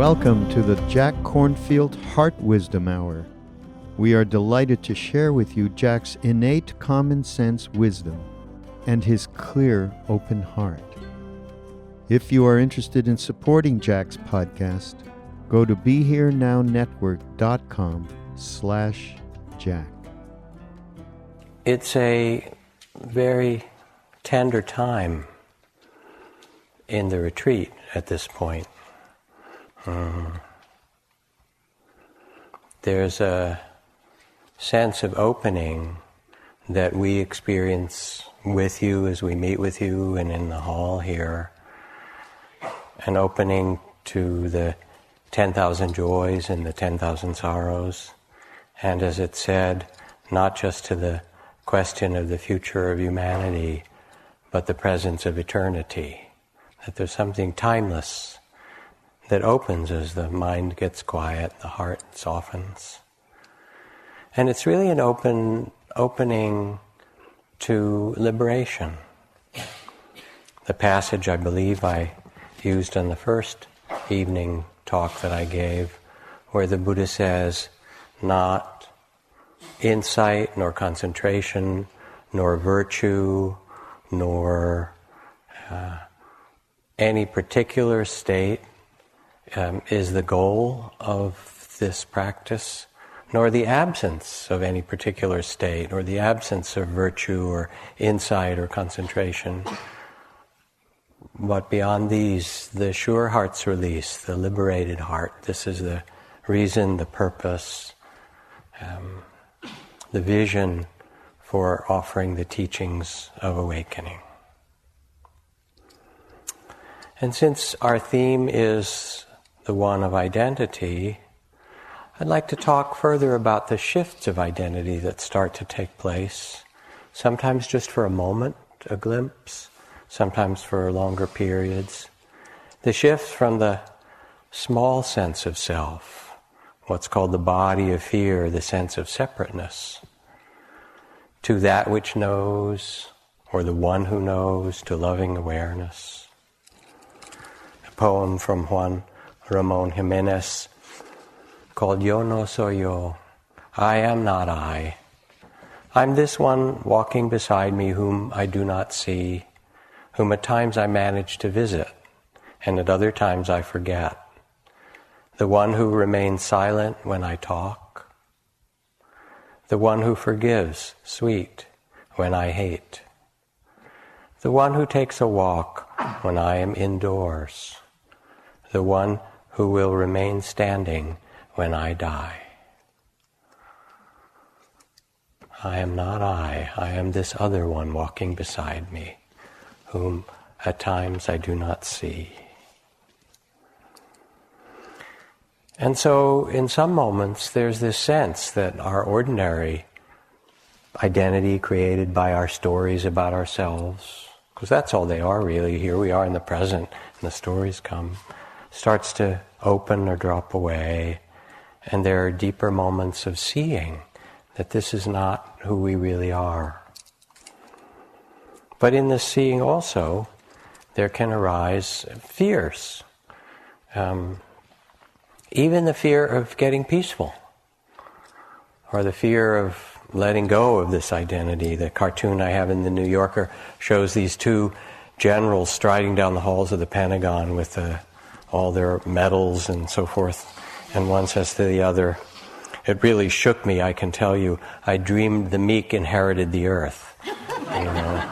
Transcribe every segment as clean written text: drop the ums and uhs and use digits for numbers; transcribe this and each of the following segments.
Welcome to the Jack Kornfield Heart Wisdom Hour. We are delighted to share with you Jack's innate common sense wisdom and his clear, open heart. If you are interested in supporting Jack's podcast, go to BeHereNowNetwork.com/Jack. It's a very tender time in the retreat at this point. There's a sense of opening that we experience with you as we meet with you and in the hall here. An opening to the 10,000 joys and the 10,000 sorrows. And as it said, not just to the question of the future of humanity, but the presence of eternity. That there's something timeless that opens as the mind gets quiet, the heart softens. And it's really an opening to liberation. The passage I believe I used on the first evening talk that I gave, where the Buddha says, not insight, nor concentration, nor virtue, nor any particular state is the goal of this practice, nor the absence of any particular state, or the absence of virtue or insight or concentration. But beyond these, the sure heart's release, the liberated heart, this is the reason, the purpose, the vision for offering the teachings of awakening. And since our theme is the one of identity, I'd like to talk further about the shifts of identity that start to take place, sometimes just for a moment, a glimpse, sometimes for longer periods. The shifts from the small sense of self, what's called the body of fear, the sense of separateness, to that which knows, or the one who knows, to loving awareness. A poem from Juan Ramon Jimenez called Yo no soy yo, I am not I. I'm this one walking beside me whom I do not see, whom at times I manage to visit, and at other times I forget. The one who remains silent when I talk. The one who forgives, sweet, when I hate. The one who takes a walk when I am indoors. The one who will remain standing when I die. I am not I am this other one walking beside me, whom at times I do not see. And so in some moments there's this sense that our ordinary identity created by our stories about ourselves, because that's all they are really, here we are in the present and the stories come, starts to open or drop away, and there are deeper moments of seeing that this is not who we really are. But in this seeing also, there can arise fears. Even the fear of getting peaceful, or the fear of letting go of this identity. The cartoon I have in the New Yorker shows these two generals striding down the halls of the Pentagon with all their medals and so forth, and one says to the other, it really shook me, I can tell you, I dreamed the meek inherited the earth. You know?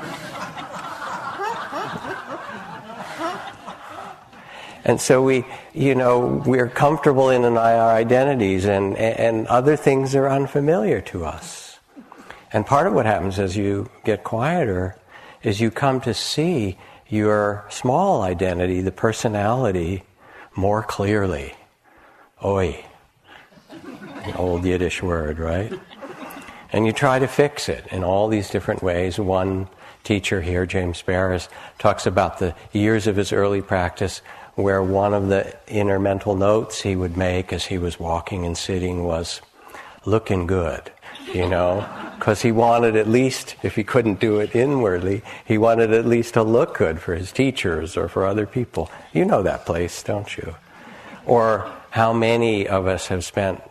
And so we're comfortable in our identities, and other things are unfamiliar to us. And part of what happens as you get quieter is you come to see your small identity, the personality, more clearly. Oi, an old Yiddish word, right? And you try to fix it in all these different ways. One teacher here, James Barris, talks about the years of his early practice where one of the inner mental notes he would make as he was walking and sitting was, looking good, because he wanted at least, if he couldn't do it inwardly, he wanted at least to look good for his teachers or for other people. You know that place, don't you? Or how many of us have spent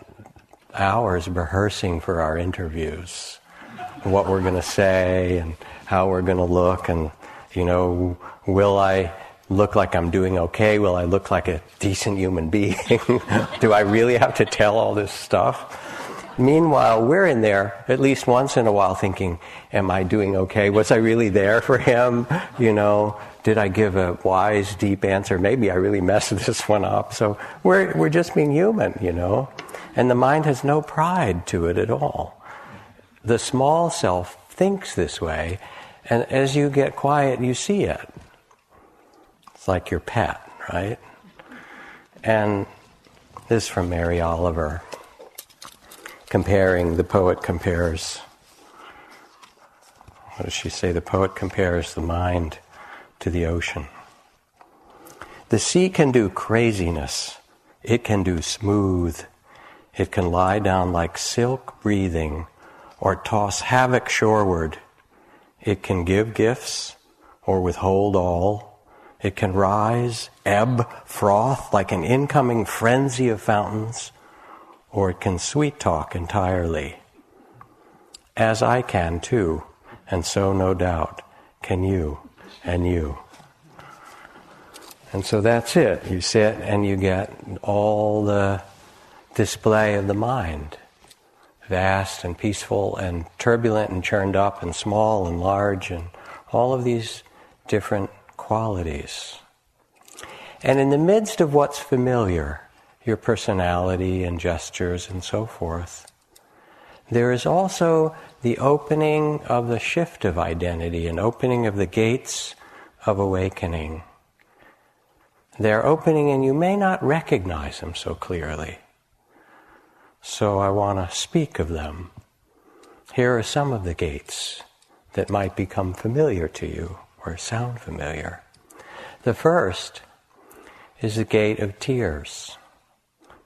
hours rehearsing for our interviews, what we're going to say and how we're going to look, and, will I look like I'm doing okay? Will I look like a decent human being? Do I really have to tell all this stuff? Meanwhile, we're in there at least once in a while thinking, am I doing okay? Was I really there for him? Did I give a wise, deep answer? Maybe I really messed this one up. So we're just being human, And the mind has no pride to it at all. The small self thinks this way, and as you get quiet, you see it. It's like your pet, right? And this is from Mary Oliver. The poet compares, what does she say? The poet compares the mind to the ocean. The sea can do craziness. It can do smooth. It can lie down like silk breathing or toss havoc shoreward. It can give gifts or withhold all. It can rise, ebb, froth like an incoming frenzy of fountains, or it can sweet talk entirely, as I can too, and so no doubt can you and you. And so that's it. You sit and you get all the display of the mind, vast and peaceful and turbulent and churned up and small and large and all of these different qualities. And in the midst of what's familiar, your personality and gestures and so forth, there is also the opening of the shift of identity and opening of the gates of awakening. They're opening and you may not recognize them so clearly. So I want to speak of them. Here are some of the gates that might become familiar to you or sound familiar. The first is the gate of tears.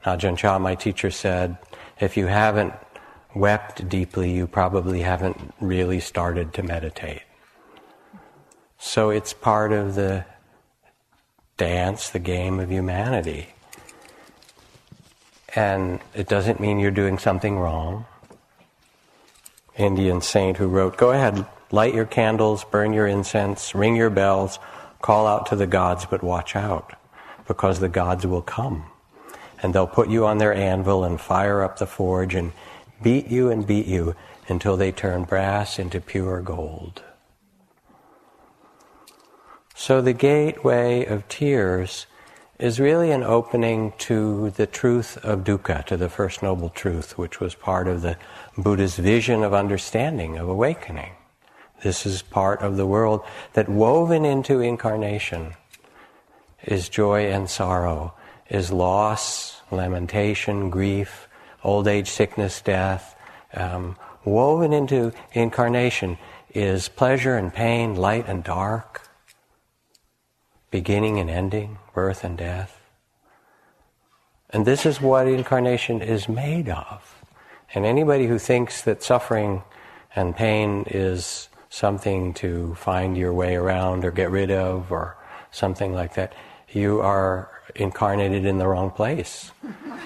Ajahn Chah, my teacher, said, if you haven't wept deeply, you probably haven't really started to meditate. So it's part of the dance, the game of humanity. And it doesn't mean you're doing something wrong. Indian saint who wrote, go ahead, light your candles, burn your incense, ring your bells, call out to the gods, but watch out, because the gods will come. And they'll put you on their anvil and fire up the forge and beat you until they turn brass into pure gold. So the gateway of tears is really an opening to the truth of dukkha, to the First Noble Truth, which was part of the Buddha's vision of understanding, of awakening. This is part of the world that woven into incarnation is joy and sorrow, is loss, lamentation, grief, old age, sickness, death. Woven into incarnation is pleasure and pain, light and dark, beginning and ending, birth and death. And this is what incarnation is made of. And anybody who thinks that suffering and pain is something to find your way around or get rid of or something like that, you are incarnated in the wrong place.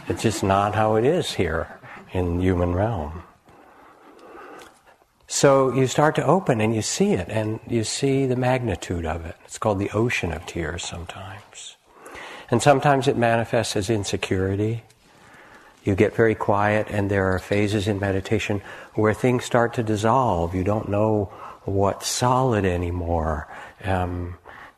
It's just not how it is here in the human realm. So you start to open and you see it, and you see the magnitude of it. It's called the ocean of tears sometimes. And sometimes it manifests as insecurity. You get very quiet and there are phases in meditation where things start to dissolve. You don't know what's solid anymore.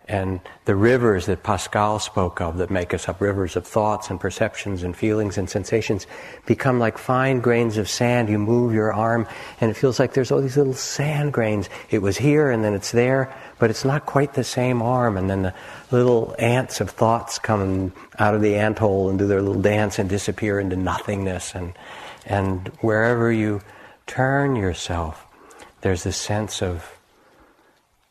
And the rivers that Pascal spoke of that make us up, rivers of thoughts and perceptions and feelings and sensations, become like fine grains of sand. You move your arm and it feels like there's all these little sand grains. It was here and then it's there, but it's not quite the same arm. And then the little ants of thoughts come out of the anthole and do their little dance and disappear into nothingness. And wherever you turn yourself, there's this sense of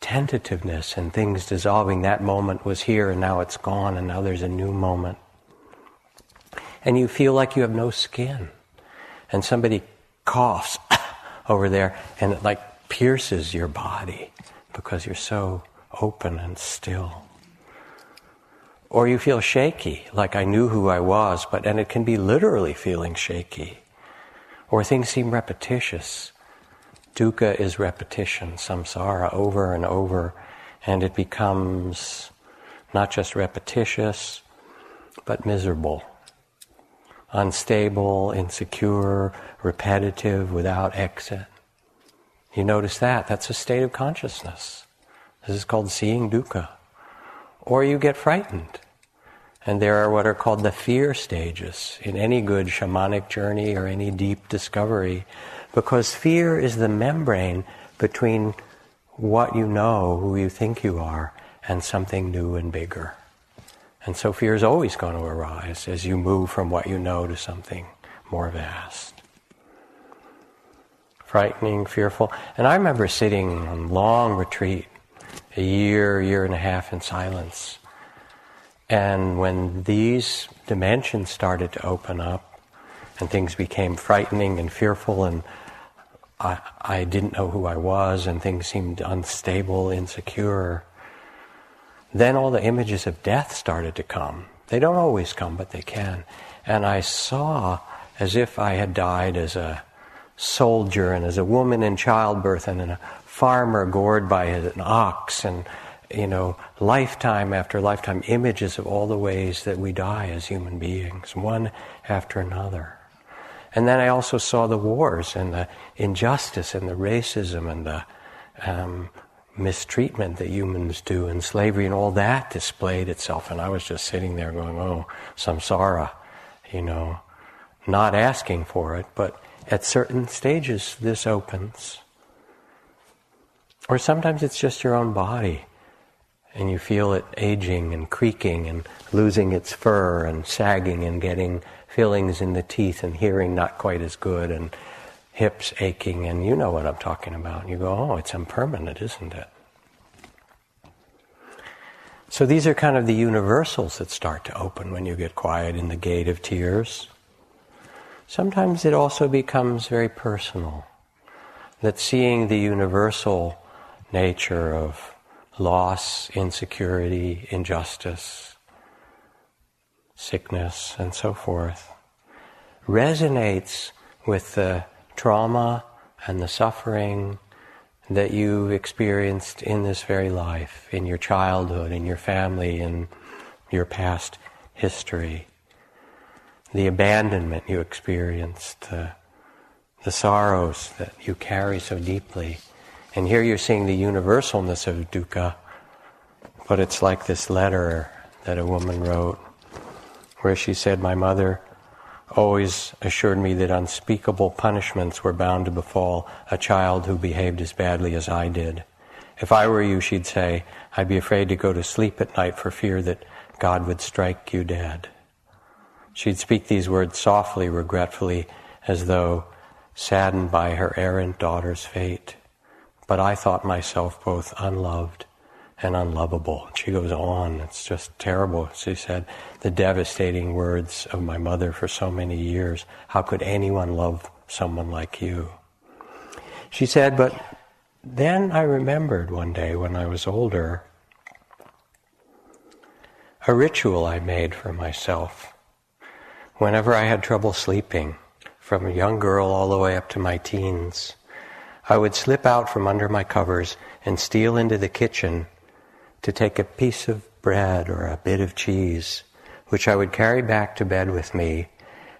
tentativeness and things dissolving. That moment was here and now it's gone and now there's a new moment. And you feel like you have no skin. And somebody coughs over there and it like pierces your body because you're so open and still. Or you feel shaky, like I knew who I was, and it can be literally feeling shaky. Or things seem repetitious. Dukkha is repetition, samsara, over and over, and it becomes not just repetitious, but miserable, unstable, insecure, repetitive, without exit. You notice that? That's a state of consciousness. This is called seeing dukkha. Or you get frightened. And there are what are called the fear stages in any good shamanic journey or any deep discovery, because fear is the membrane between what you know, who you think you are, and something new and bigger. And so fear is always going to arise as you move from what you know to something more vast. Frightening, fearful. And I remember sitting on long retreat, a year and a half in silence. And when these dimensions started to open up and things became frightening and fearful and I didn't know who I was and things seemed unstable, insecure, then all the images of death started to come. They don't always come, but they can. And I saw as if I had died as a soldier and as a woman in childbirth and a farmer gored by an ox and, lifetime after lifetime, images of all the ways that we die as human beings, one after another. And then I also saw the wars and the injustice and the racism and the mistreatment that humans do and slavery, and all that displayed itself. And I was just sitting there going, oh, samsara, not asking for it, but at certain stages this opens. Or sometimes it's just your own body, and you feel it aging and creaking and losing its fur and sagging and getting fillings in the teeth and hearing not quite as good and hips aching, and you know what I'm talking about. And you go, oh, it's impermanent, isn't it? So these are kind of the universals that start to open when you get quiet in the gate of tears. Sometimes it also becomes very personal, that seeing the universal nature of loss, insecurity, injustice, sickness, and so forth resonates with the trauma and the suffering that you've experienced in this very life, in your childhood, in your family, in your past history. The abandonment you experienced, the sorrows that you carry so deeply. And here you're seeing the universalness of dukkha, but it's like this letter that a woman wrote, where she said, my mother always assured me that unspeakable punishments were bound to befall a child who behaved as badly as I did. If I were you, she'd say, I'd be afraid to go to sleep at night for fear that God would strike you dead. She'd speak these words softly, regretfully, as though saddened by her errant daughter's fate. But I thought myself both unloved and unlovable. She goes on, it's just terrible. She said, the devastating words of my mother for so many years. How could anyone love someone like you? She said, but then I remembered one day when I was older, a ritual I made for myself. Whenever I had trouble sleeping, from a young girl all the way up to my teens, I would slip out from under my covers and steal into the kitchen to take a piece of bread or a bit of cheese, which I would carry back to bed with me,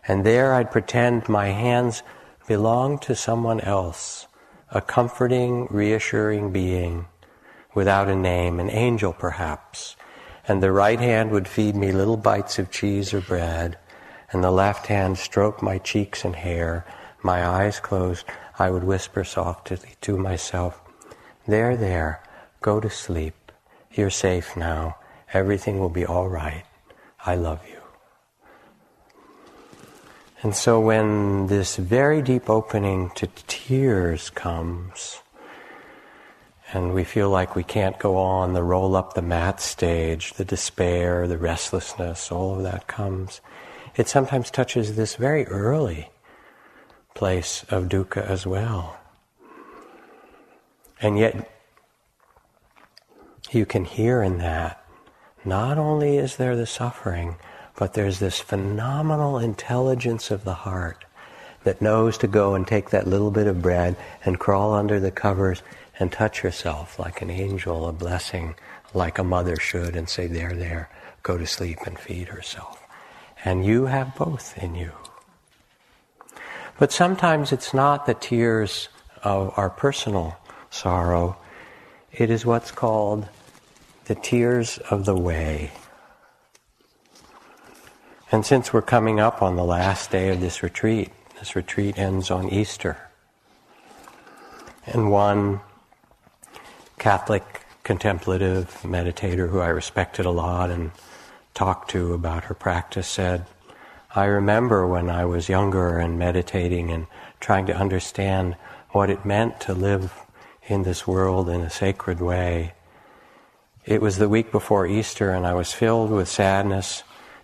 and there I'd pretend my hands belonged to someone else, a comforting, reassuring being, without a name, an angel perhaps, and the right hand would feed me little bites of cheese or bread, and the left hand stroke my cheeks and hair. My eyes closed, I would whisper softly to myself, there, go to sleep. You're safe now. Everything will be all right. I love you. And so when this very deep opening to tears comes, and we feel like we can't go on, the roll up the mat stage, the despair, the restlessness, all of that comes, it sometimes touches this very early place of dukkha as well. And yet, you can hear in that not only is there the suffering, but there's this phenomenal intelligence of the heart that knows to go and take that little bit of bread and crawl under the covers and touch herself like an angel, a blessing, like a mother should, and say, there, go to sleep and feed herself. And you have both in you. But sometimes it's not the tears of our personal sorrow. It is what's called the tears of the way. And since we're coming up on the last day of this retreat ends on Easter. And one Catholic contemplative meditator who I respected a lot and talked to about her practice said, I remember when I was younger and meditating and trying to understand what it meant to live in this world in a sacred way. It was the week before Easter and I was filled with sadness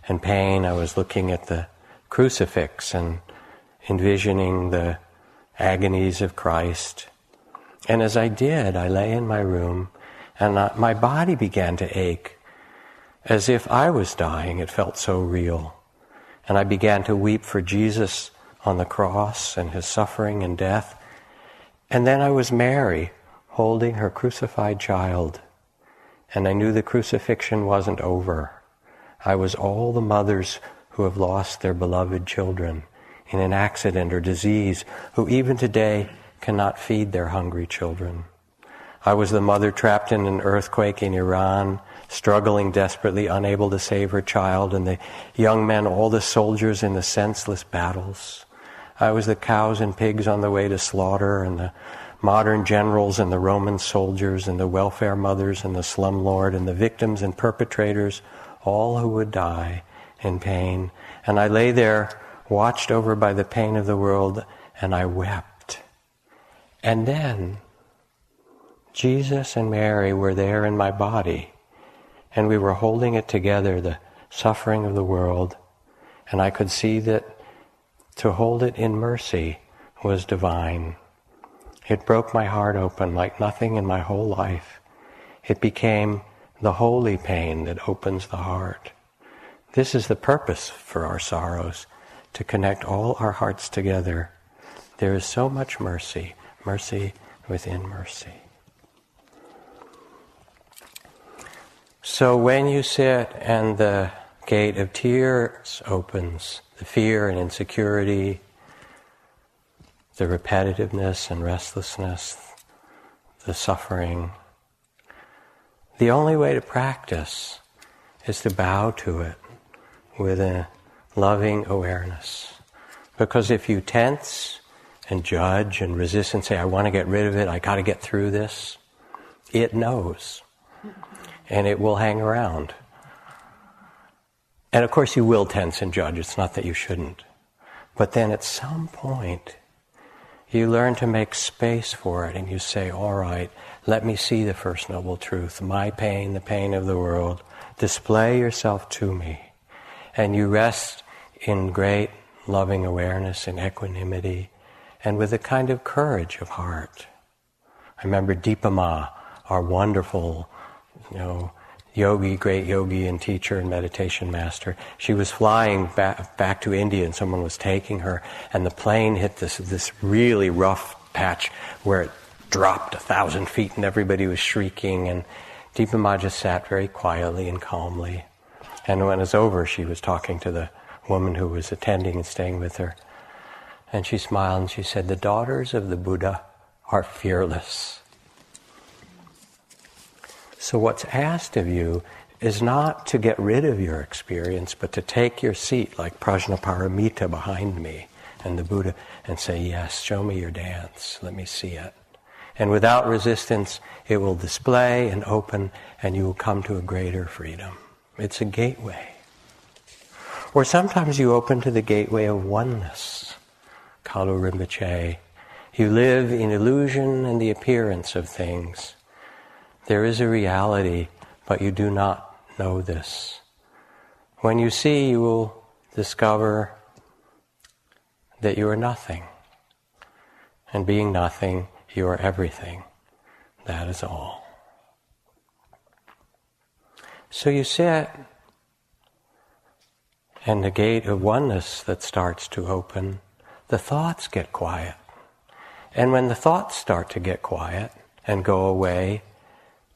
and pain. I was looking at the crucifix and envisioning the agonies of Christ. And as I did, I lay in my room and my body began to ache as if I was dying. It felt so real. And I began to weep for Jesus on the cross and his suffering and death. And then I was Mary holding her crucified child. And I knew the crucifixion wasn't over. I was all the mothers who have lost their beloved children in an accident or disease, who even today cannot feed their hungry children. I was the mother trapped in an earthquake in Iran, struggling desperately, unable to save her child, and the young men, all the soldiers in the senseless battles. I was the cows and pigs on the way to slaughter, and the modern generals and the Roman soldiers, and the welfare mothers and the slumlord, and the victims and perpetrators, all who would die in pain. And I lay there, watched over by the pain of the world, and I wept. And then Jesus and Mary were there in my body, and we were holding it together, the suffering of the world, and I could see that to hold it in mercy was divine. It broke my heart open like nothing in my whole life. It became the holy pain that opens the heart. This is the purpose for our sorrows, to connect all our hearts together. There is so much mercy, mercy within mercy. So when you sit and the gate of tears opens, the fear and insecurity, the repetitiveness and restlessness, the suffering, the only way to practice is to bow to it with a loving awareness. Because if you tense and judge and resist and say, I want to get rid of it, I got to get through this, it knows. And it will hang around. And of course you will tense and judge, it's not that you shouldn't. But then at some point, you learn to make space for it and you say, all right, let me see the First Noble Truth, my pain, the pain of the world. Display yourself to me. And you rest in great loving awareness and equanimity and with a kind of courage of heart. I remember Deepa Ma, our wonderful yogi, great yogi and teacher and meditation master. She was flying back to India and someone was taking her and the plane hit this really rough patch where it dropped 1,000 feet and everybody was shrieking, and Deepa Ma just sat very quietly and calmly. And when it was over, she was talking to the woman who was attending and staying with her. And she smiled and she said, the daughters of the Buddha are fearless. So what's asked of you is not to get rid of your experience, but to take your seat like Prajnaparamita behind me and the Buddha and say, yes, show me your dance, let me see it. And without resistance, it will display and open and you will come to a greater freedom. It's a gateway. Or sometimes you open to the gateway of oneness, Kalu Rinpoche. You live in illusion and the appearance of things. There is a reality, but you do not know this. When you see, you will discover that you are nothing. And being nothing, you are everything. That is all. So you sit, and the gate of oneness that starts to open, the thoughts get quiet. And when the thoughts start to get quiet and go away,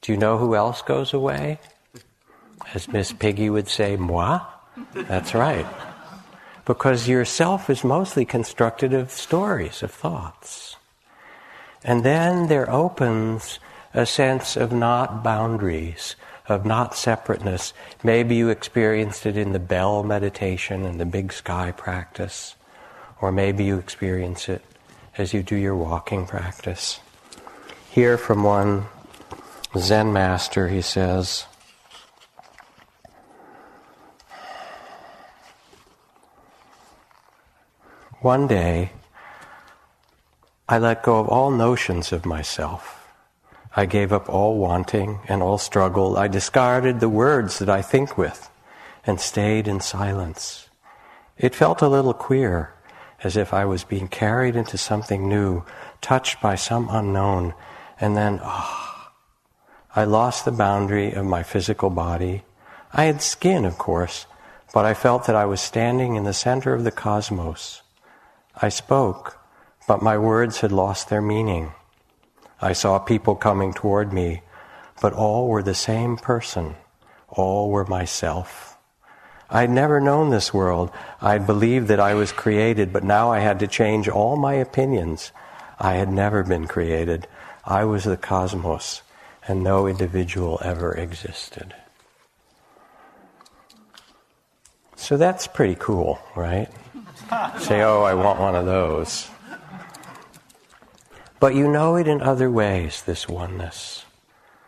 do you know who else goes away? As Miss Piggy would say, moi? That's right. Because yourself is mostly constructed of stories, of thoughts. And then there opens a sense of not boundaries, of not separateness. Maybe you experienced it in the bell meditation and the big sky practice. Or maybe you experience it as you do your walking practice. Here from one Zen master, he says, one day, I let go of all notions of myself. I gave up all wanting and all struggle. I discarded the words that I think with and stayed in silence. It felt a little queer, as if I was being carried into something new, touched by some unknown, and then, I lost the boundary of my physical body. I had skin, of course, but I felt that I was standing in the center of the cosmos. I spoke, but my words had lost their meaning. I saw people coming toward me, but all were the same person. All were myself. I'd never known this world. I'd believed that I was created, but now I had to change all my opinions. I had never been created. I was the cosmos, and no individual ever existed. So that's pretty cool, right? Say, oh, I want one of those. But you know it in other ways, this oneness.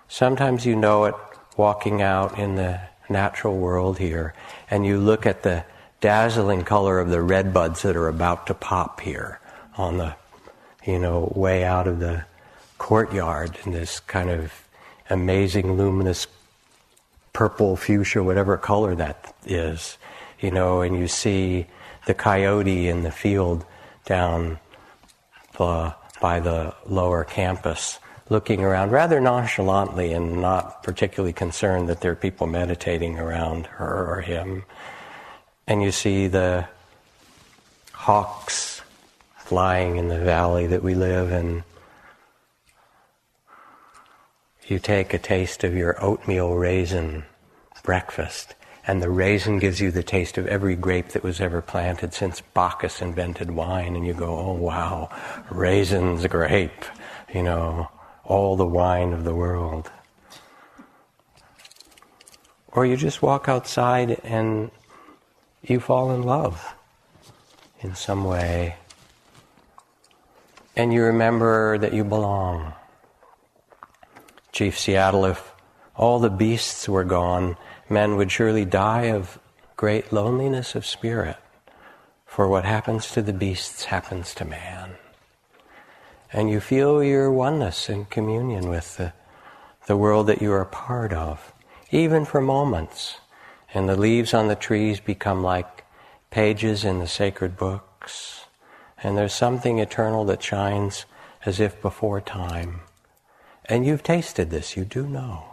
Sometimes you know it walking out in the natural world here, and you look at the dazzling color of the red buds that are about to pop here on the, way out of the courtyard in this kind of amazing luminous purple, fuchsia, whatever color that is, and you see the coyote in the field down by the lower campus, looking around rather nonchalantly and not particularly concerned that there are people meditating around her or him. And you see the hawks flying in the valley that we live in. You take a taste of your oatmeal raisin breakfast, and the raisin gives you the taste of every grape that was ever planted since Bacchus invented wine, and you go, oh wow, raisins, grape, all the wine of the world. Or you just walk outside and you fall in love in some way, and you remember that you belong. Chief Seattle, if all the beasts were gone, men would surely die of great loneliness of spirit. For what happens to the beasts happens to man. And you feel your oneness in communion with the world that you are a part of, even for moments. And the leaves on the trees become like pages in the sacred books. And there's something eternal that shines as if before time. And you've tasted this, you do know.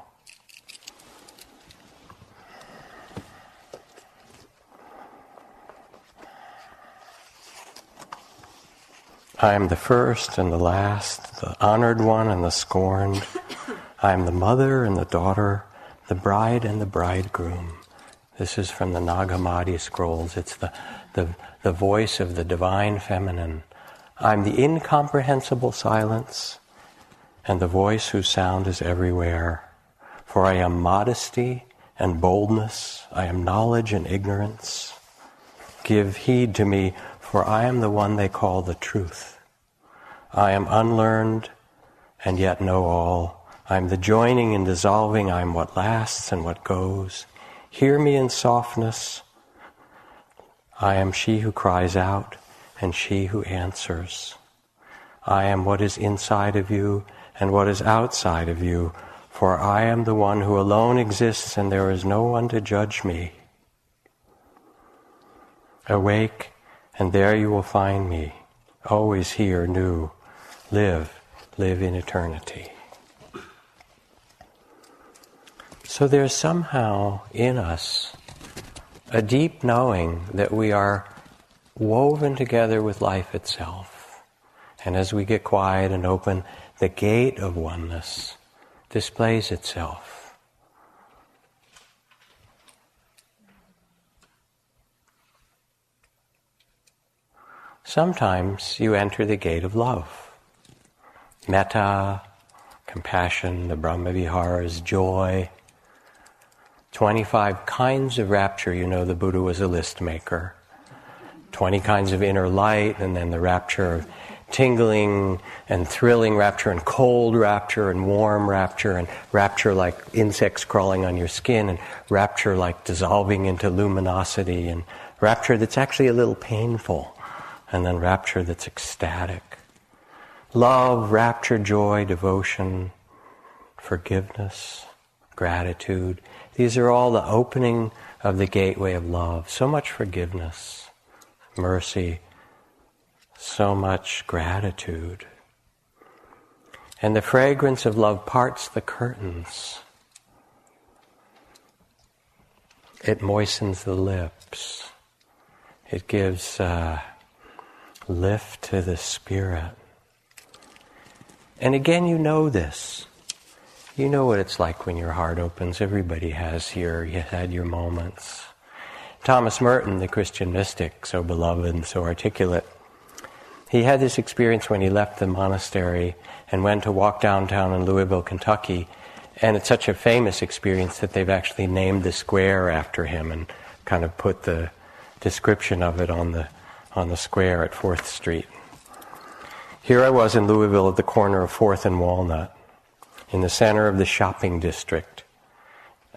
I am the first and the last, the honored one and the scorned. I am the mother and the daughter, the bride and the bridegroom. This is from the Nag Hammadi scrolls. It's the voice of the divine feminine. I'm the incomprehensible silence and the voice whose sound is everywhere. For I am modesty and boldness. I am knowledge and ignorance. Give heed to me, for I am the one they call the truth. I am unlearned and yet know all. I am the joining and dissolving. I am what lasts and what goes. Hear me in softness. I am she who cries out and she who answers. I am what is inside of you and what is outside of you, for I am the one who alone exists and there is no one to judge me. Awake, and there you will find me, always here, new. Live in eternity. So there's somehow in us a deep knowing that we are woven together with life itself. And as we get quiet and open, the gate of oneness displays itself. Sometimes you enter the gate of love. Metta, compassion, the Brahma-viharas, joy. 25 kinds of rapture. You know the Buddha was a list maker. 20 kinds of inner light, and then the rapture of tingling and thrilling rapture, and cold rapture, and warm rapture, and rapture like insects crawling on your skin, and rapture like dissolving into luminosity, and rapture that's actually a little painful, and then rapture that's ecstatic. Love, rapture, joy, devotion, forgiveness, gratitude. These are all the opening of the gateway of love. So much forgiveness, mercy, so much gratitude. And the fragrance of love parts the curtains. It moistens the lips. It gives lift to the spirit. And again, you know this. You know what it's like when your heart opens. Everybody has here. You had your moments. Thomas Merton, the Christian mystic, so beloved and so articulate, he had this experience when he left the monastery and went to walk downtown in Louisville, Kentucky. And it's such a famous experience that they've actually named the square after him and kind of put the description of it on the square at 4th Street. Here I was in Louisville at the corner of 4th and Walnut, in the center of the shopping district.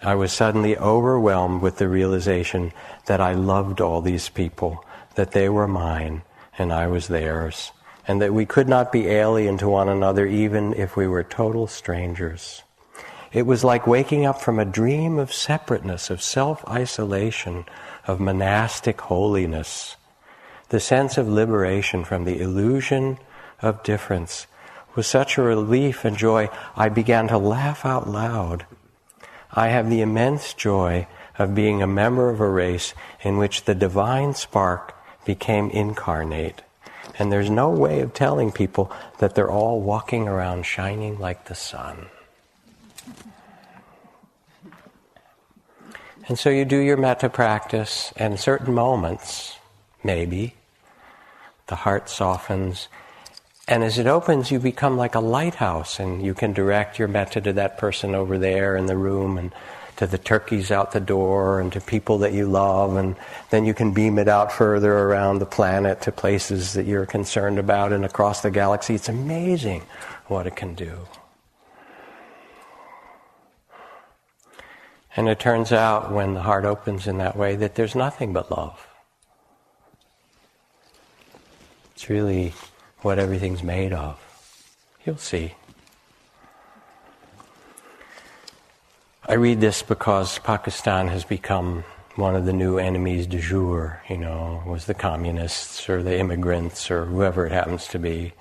I was suddenly overwhelmed with the realization that I loved all these people, that they were mine and I was theirs, and that we could not be alien to one another even if we were total strangers. It was like waking up from a dream of separateness, of self-isolation, of monastic holiness. The sense of liberation from the illusion of difference was such a relief and joy, I began to laugh out loud. I have the immense joy of being a member of a race in which the divine spark became incarnate. And there's no way of telling people that they're all walking around shining like the sun. And so you do your metta practice, and in certain moments, maybe, the heart softens. And as it opens, you become like a lighthouse, and you can direct your metta to that person over there in the room, and to the turkeys out the door, and to people that you love, and then you can beam it out further around the planet to places that you're concerned about and across the galaxy. It's amazing what it can do. And it turns out, when the heart opens in that way, that there's nothing but love. It's really what everything's made of. You'll see. I read this because Pakistan has become one of the new enemies du jour, was the communists or the immigrants or whoever it happens to be.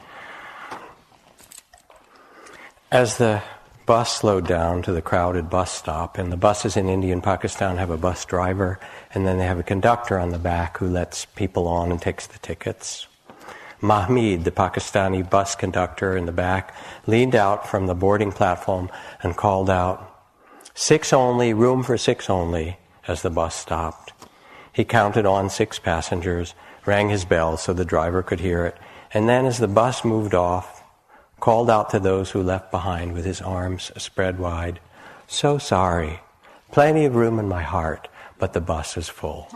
As the bus slowed down to the crowded bus stop, and the buses in India and Pakistan have a bus driver, and then they have a conductor on the back who lets people on and takes the tickets. Mahmood, the Pakistani bus conductor in the back, leaned out from the boarding platform and called out, 6 only, room for 6 only, as the bus stopped. He counted on 6 passengers, rang his bell so the driver could hear it, and then as the bus moved off, called out to those who left behind with his arms spread wide, "So sorry, plenty of room in my heart, but the bus is full."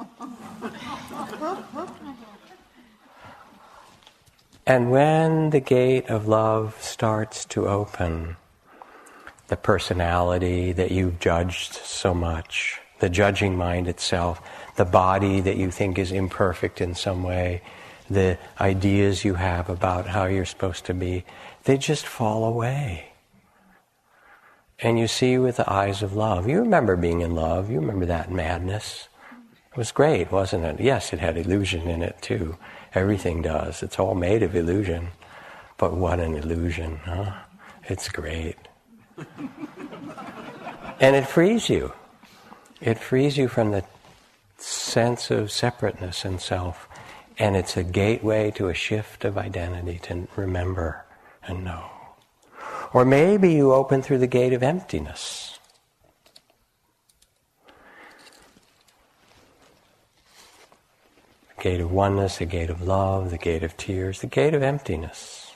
And when the gate of love starts to open, the personality that you've judged so much, the judging mind itself, the body that you think is imperfect in some way, the ideas you have about how you're supposed to be, they just fall away. And you see with the eyes of love. You remember being in love. You remember that madness. It was great, wasn't it? Yes, it had illusion in it too. Everything does. It's all made of illusion. But what an illusion, huh? It's great. And it frees you. It frees you from the sense of separateness and self. And it's a gateway to a shift of identity to remember and know. Or maybe you open through the gate of emptiness. The gate of oneness, the gate of love, the gate of tears, the gate of emptiness.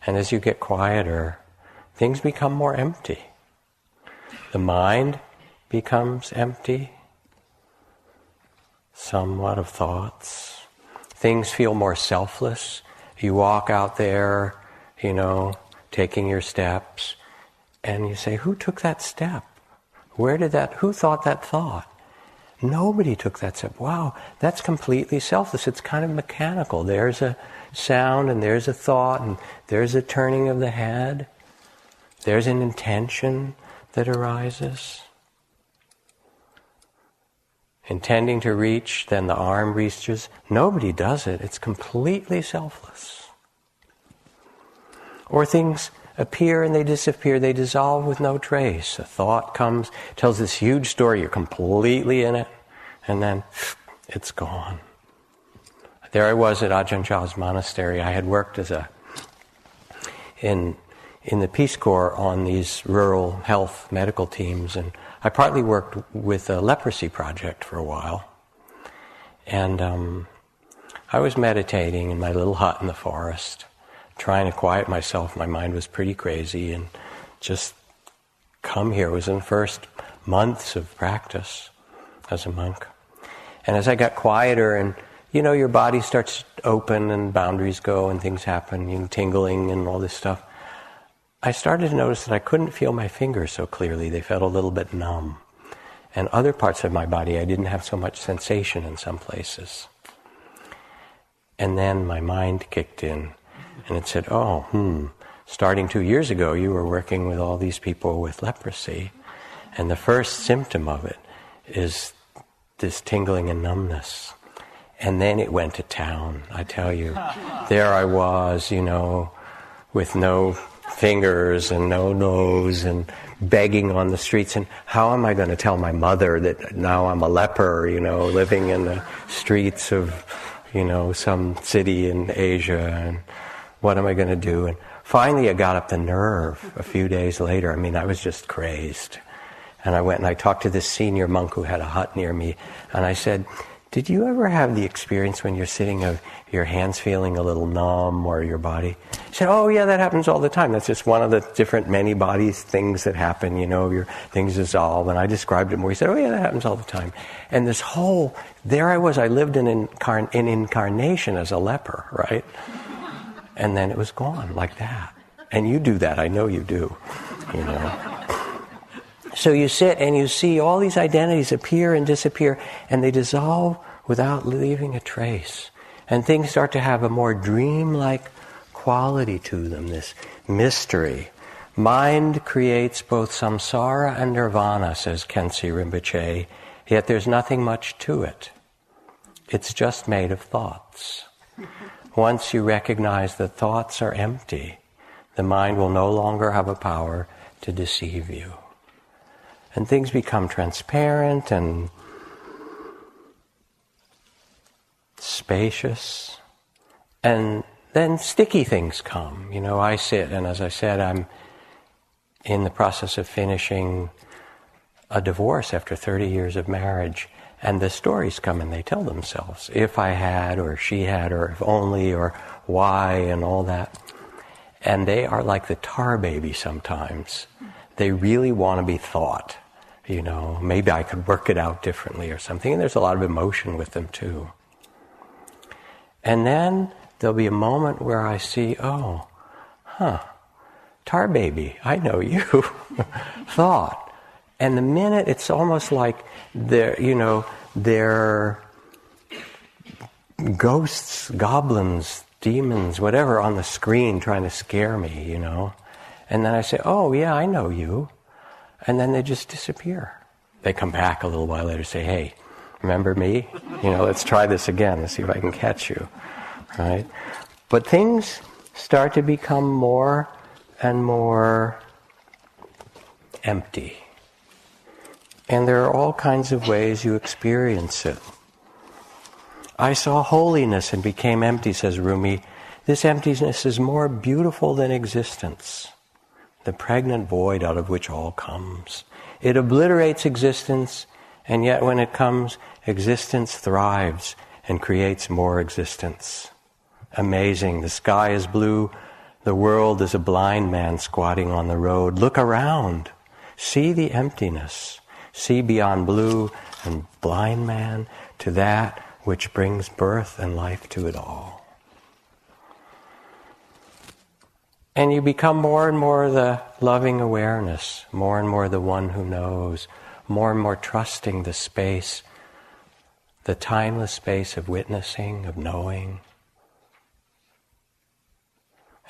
And as you get quieter, things become more empty. The mind becomes empty, somewhat of thoughts. Things feel more selfless. You walk out there, taking your steps, and you say, who took that step? Who thought that thought? Nobody took that step. Wow, that's completely selfless. It's kind of mechanical. There's a sound, and there's a thought, and there's a turning of the head. There's an intention that arises. Intending to reach, then the arm reaches. Nobody does it. It's completely selfless. Or things appear and they disappear. They dissolve with no trace. A thought comes, tells this huge story. You're completely in it. And then it's gone. There I was at Ajahn Chah's monastery. I had worked in the Peace Corps on these rural health medical teams, and I partly worked with a leprosy project for a while. And I was meditating in my little hut in the forest, trying to quiet myself. My mind was pretty crazy, and just come here. It was in the first months of practice as a monk. And as I got quieter, and your body starts to open and boundaries go and things happen, tingling and all this stuff, I started to notice that I couldn't feel my fingers so clearly. They felt a little bit numb. And other parts of my body, I didn't have so much sensation in some places. And then my mind kicked in, and it said, starting 2 years ago, you were working with all these people with leprosy, and the first symptom of it is this tingling and numbness. And then it went to town, I tell you. There I was, with no fingers and no nose and begging on the streets. And how am I going to tell my mother that now I'm a leper, living in the streets of, some city in Asia, and what am I going to do? And finally I got up the nerve a few days later. I was just crazed. And I went and I talked to this senior monk who had a hut near me, and I said, did you ever have the experience when you're sitting of your hands feeling a little numb or your body? He said, oh yeah, that happens all the time. That's just one of the different many body things that happen, your things dissolve. And I described it more. He said, oh yeah, that happens all the time. And there I was, I lived in incarnation as a leper, right? And then it was gone like that. And you do that, I know you do, So you sit and you see all these identities appear and disappear, and they dissolve without leaving a trace. And things start to have a more dream-like quality to them, this mystery. Mind creates both samsara and nirvana, says Khyentse Rinpoche, yet there's nothing much to it. It's just made of thoughts. Once you recognize that thoughts are empty, the mind will no longer have a power to deceive you. And things become transparent and spacious. And then sticky things come. I sit, and as I said, I'm in the process of finishing a divorce after 30 years of marriage. And the stories come and they tell themselves. If I had, or she had, or if only, or why, and all that. And they are like the tar baby sometimes. They really want to be thought. Maybe I could work it out differently or something. And there's a lot of emotion with them too. And then there'll be a moment where I see, tar baby, I know you. Thought. And the minute, it's almost like they're ghosts, goblins, demons, whatever on the screen trying to scare me, And then I say, oh yeah, I know you. And then they just disappear. They come back a little while later and say, hey, remember me? Let's try this again. Let's see if I can catch you. Right? But things start to become more and more empty. And there are all kinds of ways you experience it. I saw holiness and became empty, says Rumi. This emptiness is more beautiful than existence, the pregnant void out of which all comes. It obliterates existence, and yet when it comes, existence thrives and creates more existence. Amazing. The sky is blue. The world is a blind man squatting on the road. Look around. See the emptiness. See beyond blue and blind man to that which brings birth and life to it all. And you become more and more the loving awareness, more and more the one who knows, more and more trusting the space, the timeless space of witnessing, of knowing.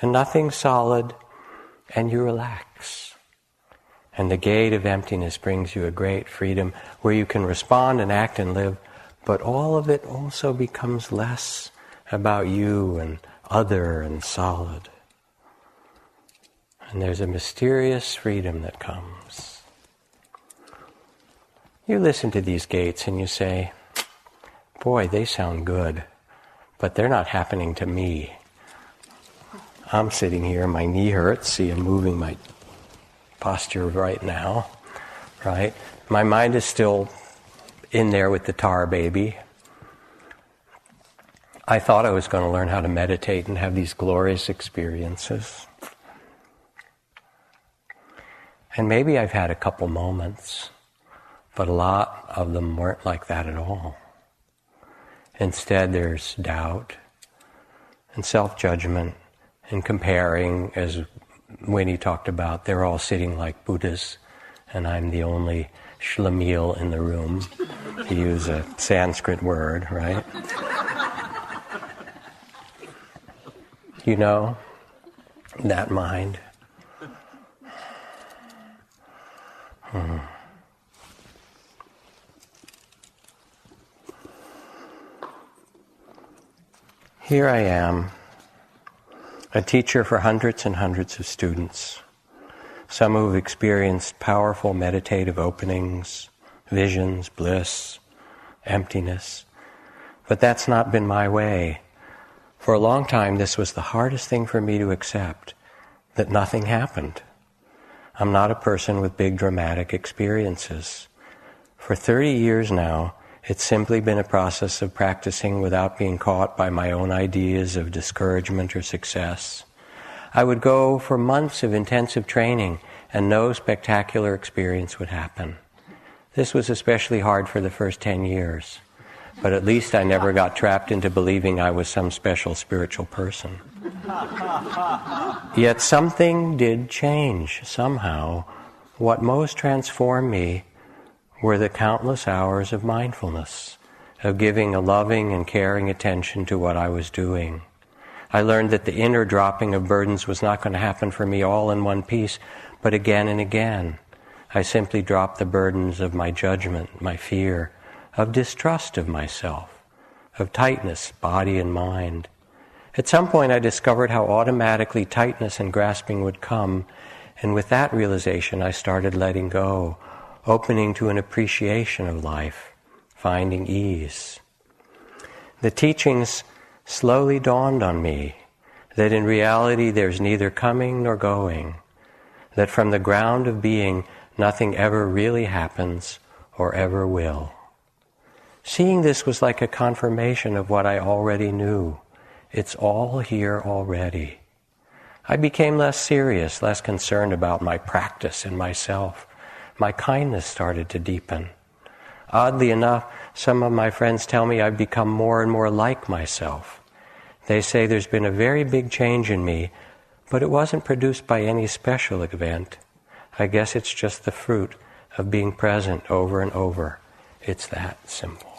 And nothing's solid, and you relax. And the gate of emptiness brings you a great freedom where you can respond and act and live, but all of it also becomes less about you and other and solid. And there's a mysterious freedom that comes. You listen to these gates and you say, boy, they sound good, but they're not happening to me. I'm sitting here, my knee hurts, see I'm moving my posture right now, right? My mind is still in there with the tar baby. I thought I was going to learn how to meditate and have these glorious experiences. And maybe I've had a couple moments, but a lot of them weren't like that at all. Instead, there's doubt and self-judgment and comparing, as Winnie talked about. They're all sitting like Buddhas, and I'm the only schlemiel in the room, to use a Sanskrit word, right? You know, that mind. Here I am, a teacher for hundreds and hundreds of students, some who've experienced powerful meditative openings, visions, bliss, emptiness. But that's not been my way. For a long time, this was the hardest thing for me to accept, that nothing happened. I'm not a person with big dramatic experiences. For 30 years now, it's simply been a process of practicing without being caught by my own ideas of discouragement or success. I would go for months of intensive training and no spectacular experience would happen. This was especially hard for the first 10 years, but at least I never got trapped into believing I was some special spiritual person. Yet something did change somehow. What most transformed me were the countless hours of mindfulness, of giving a loving and caring attention to what I was doing. I learned that the inner dropping of burdens was not going to happen for me all in one piece, but again and again. I simply dropped the burdens of my judgment, my fear, of distrust of myself, of tightness, body and mind. At some point I discovered how automatically tightness and grasping would come, and with that realization I started letting go, opening to an appreciation of life, finding ease. The teachings slowly dawned on me that in reality there's neither coming nor going, that from the ground of being nothing ever really happens or ever will. Seeing this was like a confirmation of what I already knew. It's all here already. I became less serious, less concerned about my practice and myself. My kindness started to deepen. Oddly enough, some of my friends tell me I've become more and more like myself. They say there's been a very big change in me, but it wasn't produced by any special event. I guess it's just the fruit of being present over and over. It's that simple.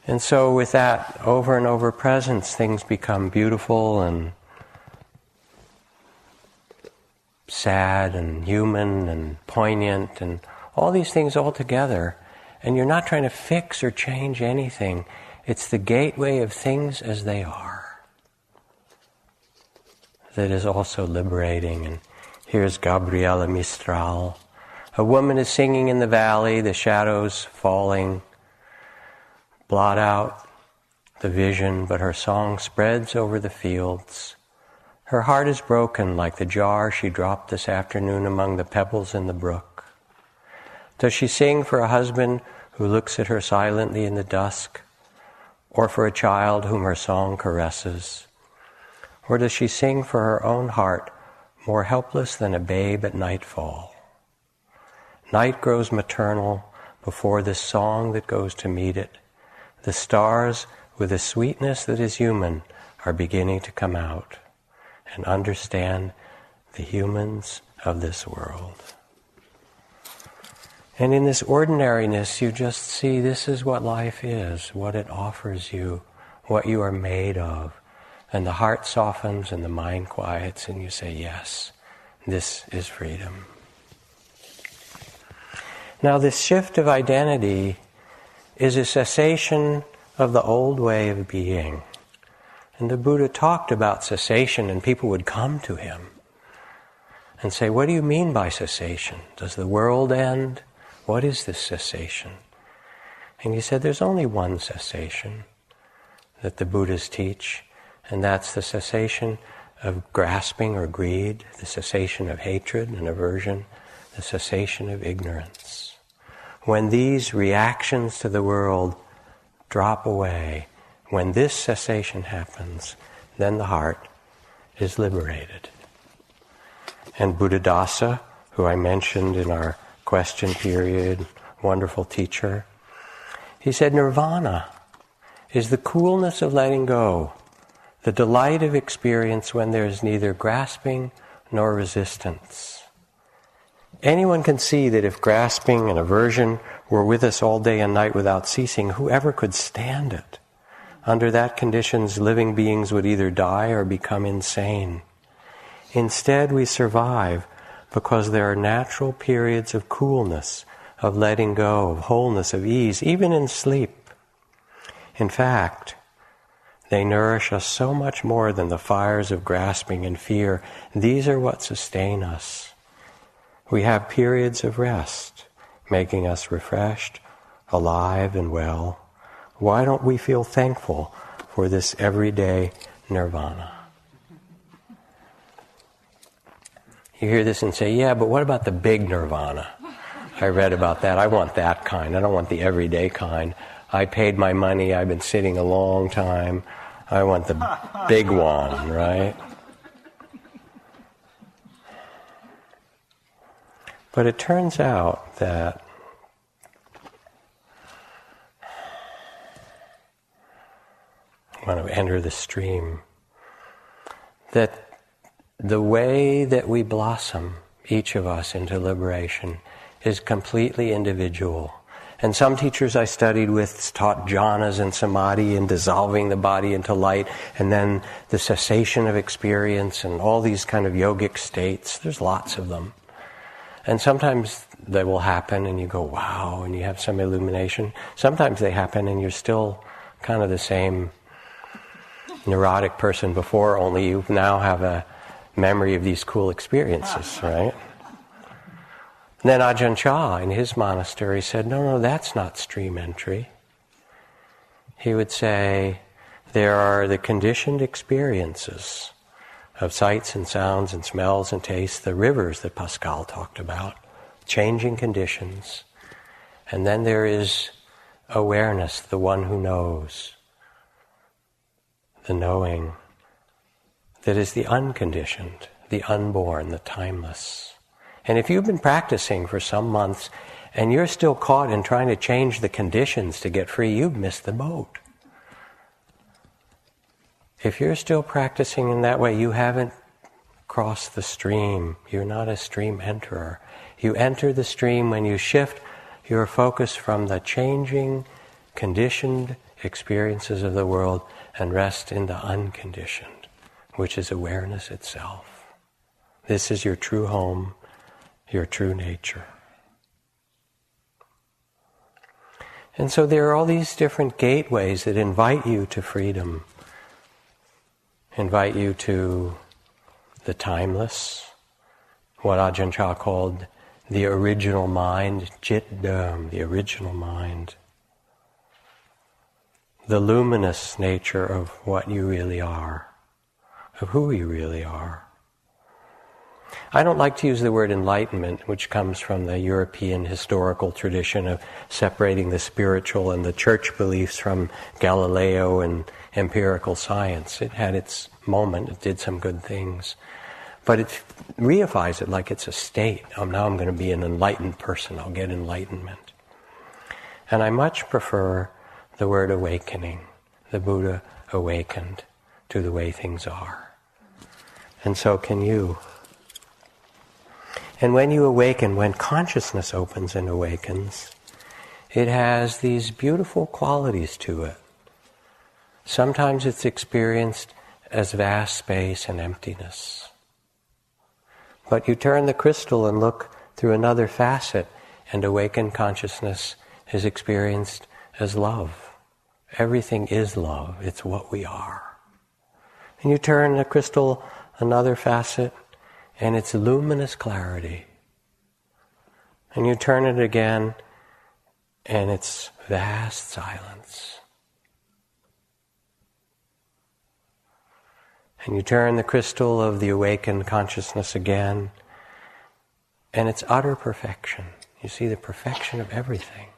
And so with that over and over presence, things become beautiful and sad and human and poignant and all these things all together. And you're not trying to fix or change anything. It's the gateway of things as they are. that is also liberating. And here's Gabriela Mistral. A woman is singing in the valley, the shadows falling blot out the vision, but her song spreads over the fields. Her heart is broken like the jar she dropped this afternoon among the pebbles in the brook. Does she sing for a husband who looks at her silently in the dusk, or for a child whom her song caresses? Or does she sing for her own heart, more helpless than a babe at nightfall? Night grows maternal before this song that goes to meet it. The stars, with a sweetness that is human, are beginning to come out and understand the humans of this world. And in this ordinariness, you just see this is what life is, what it offers you, what you are made of. And the heart softens and the mind quiets and you say, yes, this is freedom. Now this shift of identity is a cessation of the old way of being. And the Buddha talked about cessation, and people would come to him and say, what do you mean by cessation? Does the world end? What is this cessation? And he said, there's only one cessation that the Buddhas teach, and that's the cessation of grasping or greed, the cessation of hatred and aversion, the cessation of ignorance. When these reactions to the world drop away, when this cessation happens, then the heart is liberated. And Buddhadasa, who I mentioned in our question period, wonderful teacher, he said nirvana is the coolness of letting go, the delight of experience when there is neither grasping nor resistance. Anyone can see that if grasping and aversion were with us all day and night without ceasing, whoever could stand it? Under that conditions, living beings would either die or become insane. Instead, we survive because there are natural periods of coolness, of letting go, of wholeness, of ease, even in sleep. In fact, they nourish us so much more than the fires of grasping and fear. These are what sustain us. We have periods of rest, making us refreshed, alive and well. Why don't we feel thankful for this everyday nirvana? You hear this and say, yeah, but what about the big nirvana? I read about that. I want that kind. I don't want the everyday kind. I paid my money. I've been sitting a long time. I want the big one, right? But it turns out that when we enter the stream, that the way that we blossom, each of us, into liberation is completely individual. And some teachers I studied with taught jhanas and samadhi and dissolving the body into light, and then the cessation of experience and all these kind of yogic states. There's lots of them. And sometimes they will happen and you go, wow, and you have some illumination. Sometimes they happen and you're still kind of the same neurotic person before, only you now have a memory of these cool experiences, right? And then Ajahn Chah in his monastery said, no, that's not stream entry. He would say, there are the conditioned experiences of sights and sounds and smells and tastes, the rivers that Pascal talked about, changing conditions. And then there is awareness, the one who knows, the knowing that is the unconditioned, the unborn, the timeless. And if you've been practicing for some months and you're still caught in trying to change the conditions to get free, you've missed the boat. If you're still practicing in that way, you haven't crossed the stream. You're not a stream enterer. You enter the stream when you shift your focus from the changing, conditioned experiences of the world and rest in the unconditioned, which is awareness itself. This is your true home, your true nature. And so there are all these different gateways that invite you to freedom, invite you to the timeless, what Ajahn Chah called the original mind, Chit Dham, the original mind, the luminous nature of what you really are, of who you really are. I don't like to use the word enlightenment, which comes from the European historical tradition of separating the spiritual and the church beliefs from Galileo and empirical science. It had its moment, it did some good things. But it reifies it like it's a state. Now I'm going to be an enlightened person, I'll get enlightenment. And I much prefer the word awakening. The Buddha awakened to the way things are. And so can you. And when you awaken, when consciousness opens and awakens, it has these beautiful qualities to it. Sometimes it's experienced as vast space and emptiness. But you turn the crystal and look through another facet, and awakened consciousness is experienced as love. Everything is love. It's what we are. And you turn the crystal another facet, and it's luminous clarity. And you turn it again, and it's vast silence. And you turn the crystal of the awakened consciousness again, and it's utter perfection. You see the perfection of everything.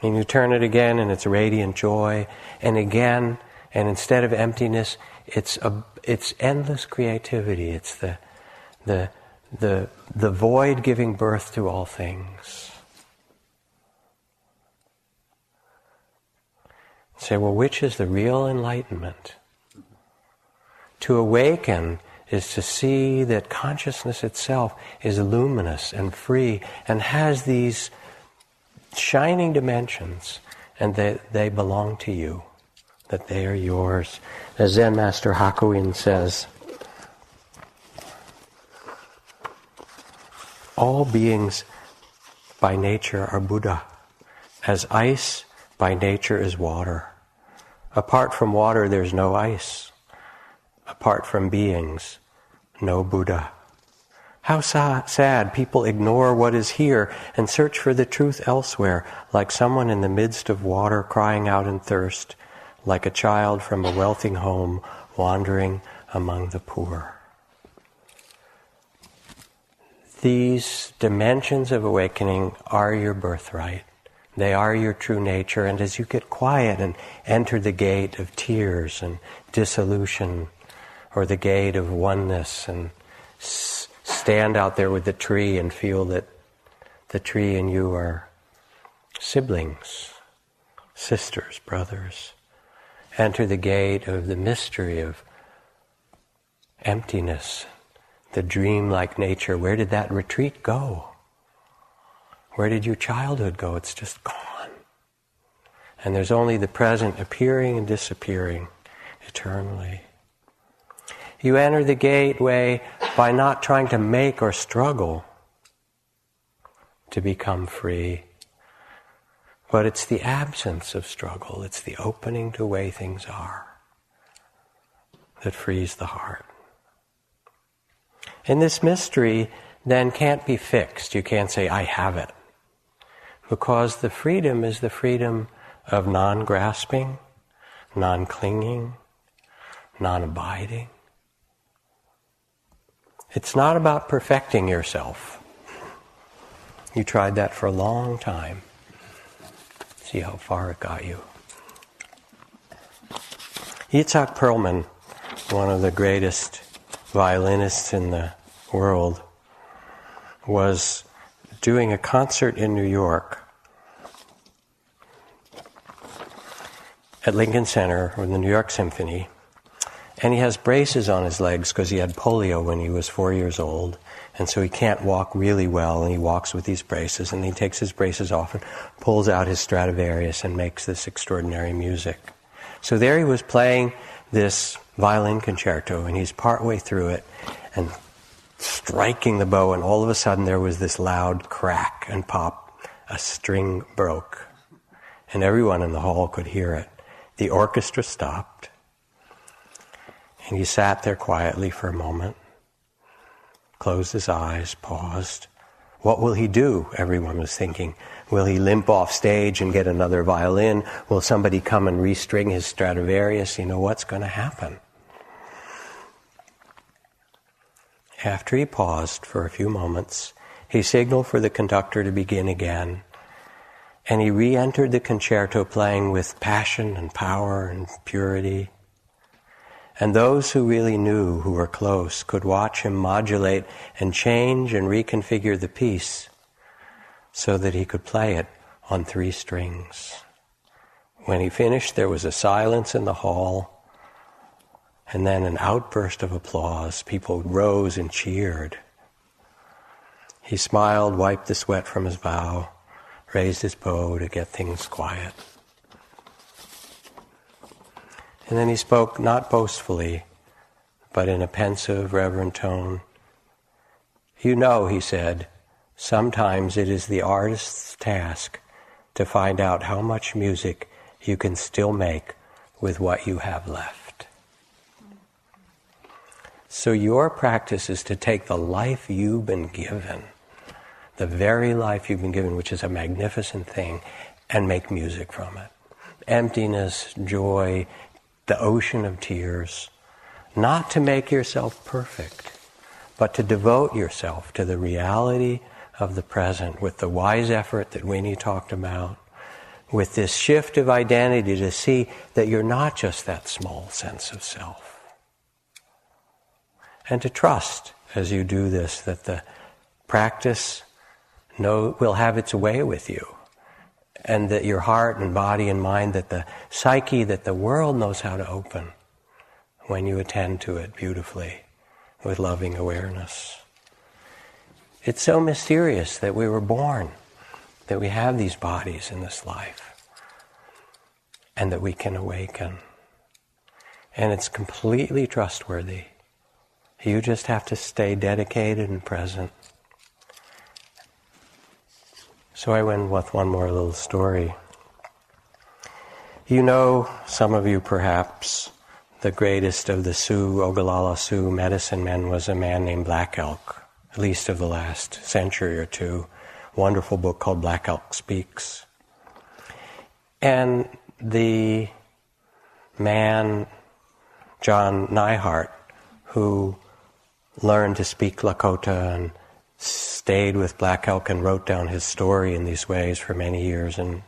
And you turn it again, and it's radiant joy, and again, and instead of emptiness, it's endless creativity. It's the void giving birth to all things. Say, well, which is the real enlightenment? To awaken is to see that consciousness itself is luminous and free and has these shining dimensions, and that they belong to you, that they are yours. As Zen Master Hakuin says, all beings by nature are Buddha, as ice by nature is water. Apart from water, there's no ice. Apart from beings, no Buddha. How sad people ignore what is here and search for the truth elsewhere, like someone in the midst of water crying out in thirst, like a child from a wealthy home wandering among the poor. These dimensions of awakening are your birthright. They are your true nature, and as you get quiet and enter the gate of tears and dissolution, or the gate of oneness, and stand out there with the tree and feel that the tree and you are siblings, sisters, brothers. Enter the gate of the mystery of emptiness, the dream-like nature. Where did that retreat go? Where did your childhood go? It's just gone. And there's only the present appearing and disappearing eternally. You enter the gateway by not trying to make or struggle to become free. But it's the absence of struggle, it's the opening to the way things are that frees the heart. And this mystery then can't be fixed. You can't say, I have it. Because the freedom is the freedom of non-grasping, non-clinging, non-abiding. It's not about perfecting yourself. You tried that for a long time. See how far it got you. Yitzhak Perlman, one of the greatest violinists in the world, was doing a concert in New York at Lincoln Center or the New York Symphony. And he has braces on his legs because he had polio when he was 4 years old. And so he can't walk really well, and he walks with these braces, and he takes his braces off and pulls out his Stradivarius and makes this extraordinary music. So there he was playing this violin concerto, and he's partway through it and striking the bow, and all of a sudden there was this loud crack and pop. A string broke, and everyone in the hall could hear it. The orchestra stopped. And he sat there quietly for a moment, closed his eyes, paused. What will he do? Everyone was thinking. Will he limp off stage and get another violin? Will somebody come and restring his Stradivarius? What's going to happen? After he paused for a few moments, he signaled for the conductor to begin again, and he re-entered the concerto playing with passion and power and purity. And those who really knew, who were close, could watch him modulate and change and reconfigure the piece so that he could play it on 3 strings. When he finished, there was a silence in the hall, and then an outburst of applause. People rose and cheered. He smiled, wiped the sweat from his brow, raised his bow to get things quiet. And then he spoke not boastfully, but in a pensive, reverent tone. He said, sometimes it is the artist's task to find out how much music you can still make with what you have left. So your practice is to take the life you've been given, the very life you've been given, which is a magnificent thing, and make music from it. Emptiness, joy, the ocean of tears. Not to make yourself perfect, but to devote yourself to the reality of the present with the wise effort that Winnie talked about, with this shift of identity to see that you're not just that small sense of self. And to trust, as you do this, that the practice will have its way with you, and that your heart and body and mind, that the psyche, that the world knows how to open when you attend to it beautifully with loving awareness. It's so mysterious that we were born, that we have these bodies in this life, and that we can awaken. And it's completely trustworthy. You just have to stay dedicated and present. So I went with one more little story. Some of you perhaps, the greatest of the Sioux, Ogallala Sioux medicine men was a man named Black Elk, at least of the last century or two. Wonderful book called Black Elk Speaks. And the man, John Neihart, who learned to speak Lakota and stayed with Black Elk and wrote down his story in these ways for many years and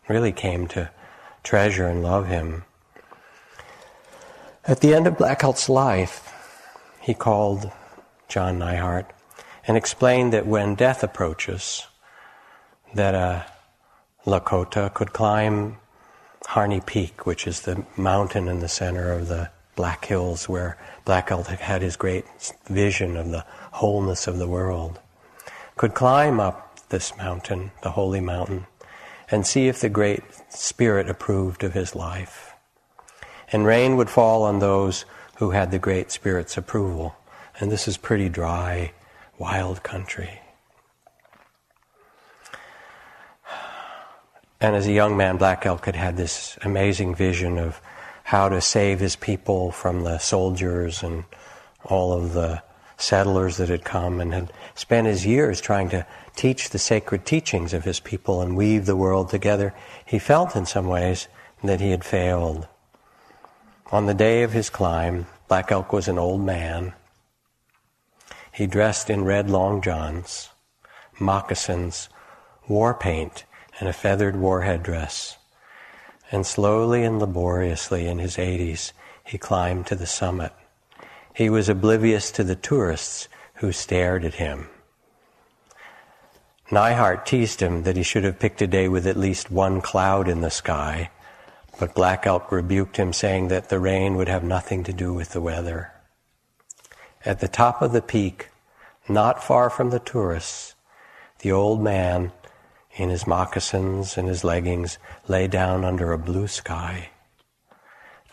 really came to treasure and love him. At the end of Black Elk's life, he called John Neihart and explained that when death approaches, that a Lakota could climb Harney Peak, which is the mountain in the center of the Black Hills where Black Elk had his great vision of the wholeness of the world, could climb up this mountain, the holy mountain, and see if the Great Spirit approved of his life. And rain would fall on those who had the Great Spirit's approval. And this is pretty dry, wild country. And as a young man, Black Elk had this amazing vision of how to save his people from the soldiers and all of the settlers that had come, and had spent his years trying to teach the sacred teachings of his people and weave the world together. He felt in some ways that he had failed. On the day of his climb, Black Elk was an old man. He dressed in red long johns, moccasins, war paint, and a feathered war headdress. And slowly and laboriously in his 80s, he climbed to the summit. He was oblivious to the tourists who stared at him. Neihart teased him that he should have picked a day with at least one cloud in the sky, but Black Elk rebuked him, saying that the rain would have nothing to do with the weather. At the top of the peak, not far from the tourists, the old man, in his moccasins and his leggings, lay down under a blue sky.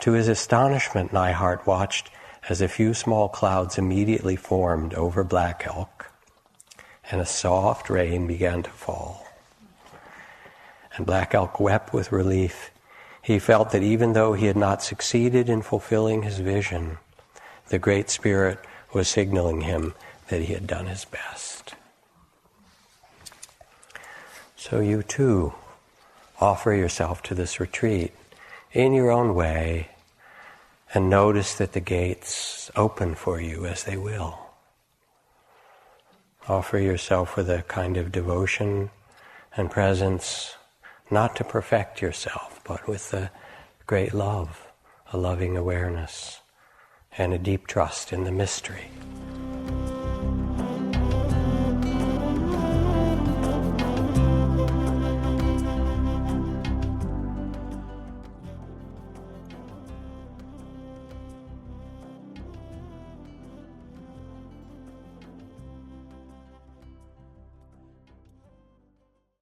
To his astonishment, Neihart watched as a few small clouds immediately formed over Black Elk, and a soft rain began to fall. And Black Elk wept with relief. He felt that even though he had not succeeded in fulfilling his vision, The Great Spirit was signaling him that he had done his best. So you too offer yourself to this retreat in your own way and notice that the gates open for you as they will. Offer yourself with a kind of devotion and presence, not to perfect yourself, but with a great love, a loving awareness, and a deep trust in the mystery